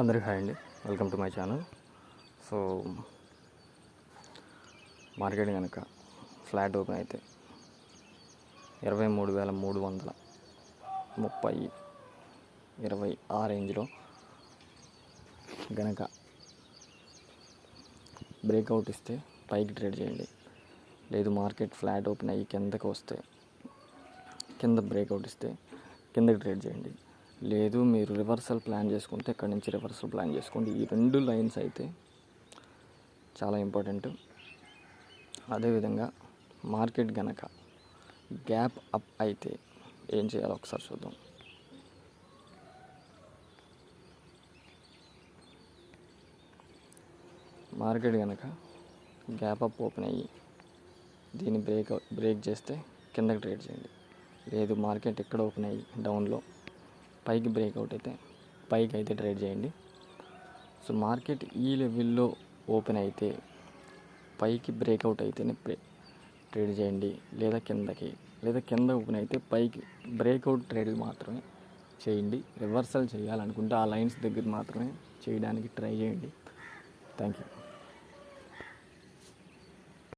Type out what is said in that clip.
అందరికీ హాయ్ అండి, welcome to my channel. So market కనుక ఫ్లాట్ ఓపెన్ అయితే 23,330 ఆ రేంజ్లో గనక బ్రేక్అవుట్ ఇస్తే పైకి ట్రేడ్ చేయండి. లేదు మార్కెట్ ఫ్లాట్ ఓపెన్ అయ్యి కిందకి వస్తే కింద బ్రేక్అవుట్ ఇస్తే కిందకి ట్రేడ్ చేయండి. లేదు మీరు రివర్సల్ ప్లాన్ చేసుకుంటే ఇక్కడ నుంచి రివర్సల్ ప్లాన్ చేసుకోండి. ఈ రెండు లైన్స్ అయితే చాలా ఇంపార్టెంట్. అదేవిధంగా మార్కెట్ గనక గ్యాప్ అప్ అయితే ఏం చేయాలో ఒకసారి చూద్దాం. మార్కెట్ కనుక గ్యాప్ అప్ ఓపెన్ అయ్యి దీన్ని బ్రేక్ చేస్తే కిందకి ట్రేడ్ చేయండి. లేదు మార్కెట్ ఎక్కడ ఓపెన్ అయ్యి డౌన్లో పైకి బ్రేక్అవుట్ అయితే పైకి అయితే ట్రేడ్ చేయండి. సో మార్కెట్ ఈ లెవెల్లో ఓపెన్ అయితే పైకి బ్రేక్అవుట్ అయితేనే ట్రేడ్ చేయండి. లేదా కింద ఓపెన్ అయితే పైకి బ్రేక్అవుట్ ట్రేడ్ మాత్రమే చేయండి. రివర్సల్ చేయాలనుకుంటే ఆ లైన్స్ దగ్గర మాత్రమే చేయడానికి ట్రై చేయండి. Thank you.